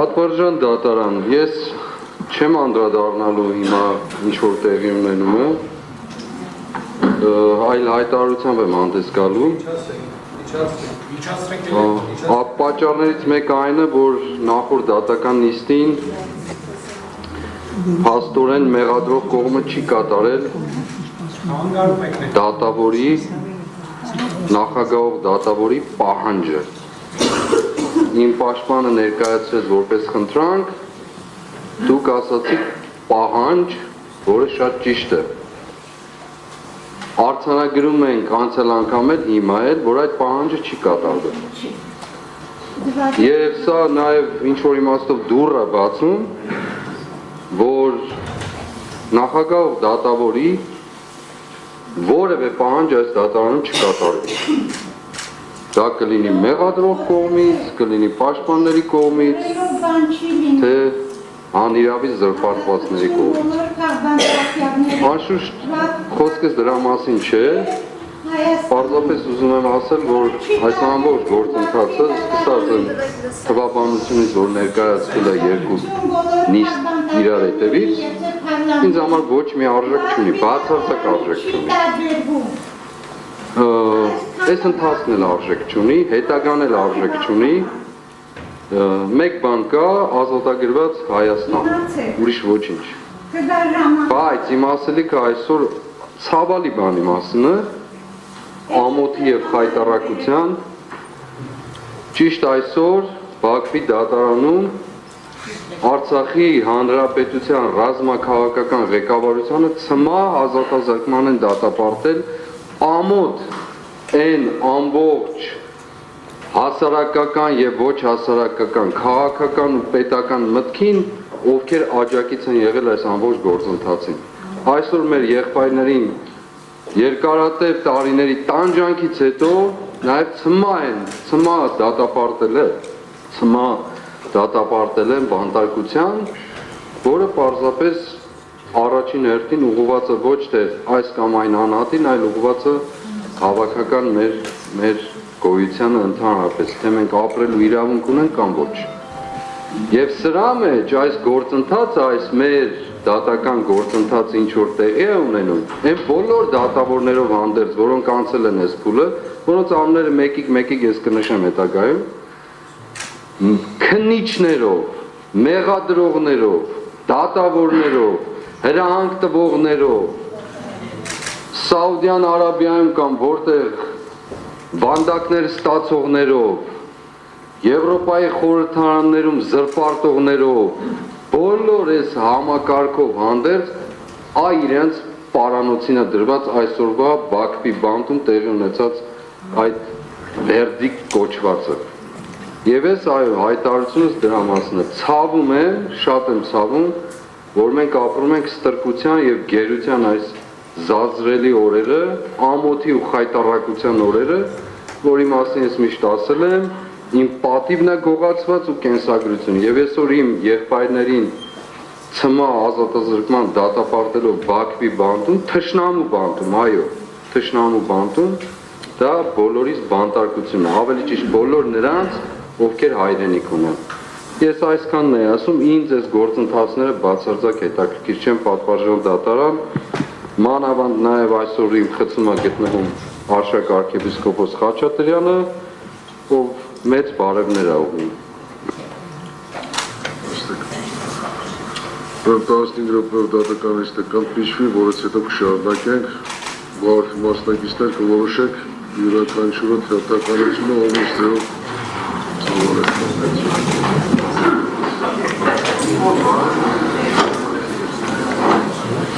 Պատվարժան դատարան, ես չեմ անդրադառնալու հիմա ինչ-որ տեղի ունենում է, այլ հայտարարությամբ եմ հանդես գալու։ Պատճառներից մեկը այն է, որ նախորդ դատական նիստին փաստորեն մեղադրող կողմը չի կատարել դատավորի, նախագահող դատավորի պահանջը։ Իմ պաշտպանը ներկայացրեց որպես խնդրանք, դուք ասացիք պահանջ, որը շատ ճիշտ է։ Արձանագրում ենք անցյալ անգամ էլ հիմա էլ, որ այդ պահանջը չի կատարվել։ Եվ սա նաև ինչ-որ իմաստով դուռ է բացում, որ նախագահ դատավորի որևէ պահանջ այս դատարանում չկատարվի։ Դա կլինի մեղադրող կողմից, կլինի պաշտպանների կողմից, թե անիրավի զրպարտվածների կողմից։ Անշուշտ խոսքս դրա մասին չէ, պարզապես ուզում եմ ասել, որ այս ամբողջ գործընթացը սկսած եմ թվաբանությունից, որ ներկայացվել է երկու նիստ իրար հետևից, ինձ համար ոչ մի արժեք չունի, բացարձակ արժեք չունի։ Այս ընթացքն էլ արժեք չունի, հետագան էլ արժեք չունի, մեկ բան կա, ազատագրված Հայաստան, ուրիշ ոչինչ։ Բայց իմ ասելիքը այսօր ցավալի բանի մասին է, ամոթի եւ խայտառակության, ճիշտ այսօր Բաքվի դատարանում Արցախի Հանրապետության ռազմաքաղաքական ղեկավարությանը ցմահ ազատազրկման են դատապարտել ամոթ այն ամբողջ հասարակական եւ ոչ հասարակական, քաղաքական ու պետական մտքին, ովքեր աջակից են եղել այս ամբողջ գործընթացին։ Այսօր մեր եղբայրներին երկարատև տարիների տանջանքից հետո նաեւ ցմահ դատապարտել են բանտարկության, որը պարզապես առաջին հերթին ուղղված է ոչ թե այս կամ այն անհատին, այլ ուղղված է հավաքական մեր գոյությանը ընդհանրապես, թե մենք ապրելու իրավունք ունենք կամ ոչ։ Եվ սրա մեջ այս գործընթացը, այս մեր դատական գործընթացը ինչ որ տեղի է ունենում, այն բոլոր դատավորներով հանդերձ, որոնք անցել են այս փուլը, որոնց անունները մեկիկ ես կնշեմ հետագայում, քննիչներով, մեղադրողներով, դատավորներով, հրահանգ տվողներով, Սաուդյան Արաբիայում կամ որտեղ բանդակներ ստացողներով, Եվրոպայի խորհրդարաններում զրպարտողներով, բոլոր այս համակարգով հանդերձ իրենց պարանոցին է դրված այսօրվա Բաքվի բանտում տեղի ունեցած այդ վերդիկտ կոչվածը։ Եվ ես հայտարարությունս դրա մասն է, ցավում եմ, շատ եմ ցավում, որ մենք ապրում ենք ստրկության եւ գերության այս զազրելի օրերը, ամոթի ու խայտառակության օրերը, որի մասին ես միշտ ասել եմ, իմ պատիվն է գողացված ու կենսագրությունը, եւ այսօր իմ եղբայրներին ցմահ ազատազրկման դատապարտելով Բաքվի բանտում, թշնամու բանտում, այո, թշնամու բանտում, դա բոլորիս բանտարկությունն է, ավելի ճիշտ բոլոր նրանց, ովքեր հայրենիք ունեն։ Ես այսքանն եմ ասում, ինձ այս գործընթացները բացարձակ հետաքրքիր չեն, պատվարժան դատարան, մանավանդ նաև այսօր իմ խցում է գտնվում Արշակ arczepiskopos Խաչատրյանը, ով մեծ բարևներ է ուղղում։ 15 րոպեով դատական նիստը կփիչվի, որից հետո կշարունակենք, որ մասնակիցներ կորոշեք յուրաքանչյուրը դատականությունը ով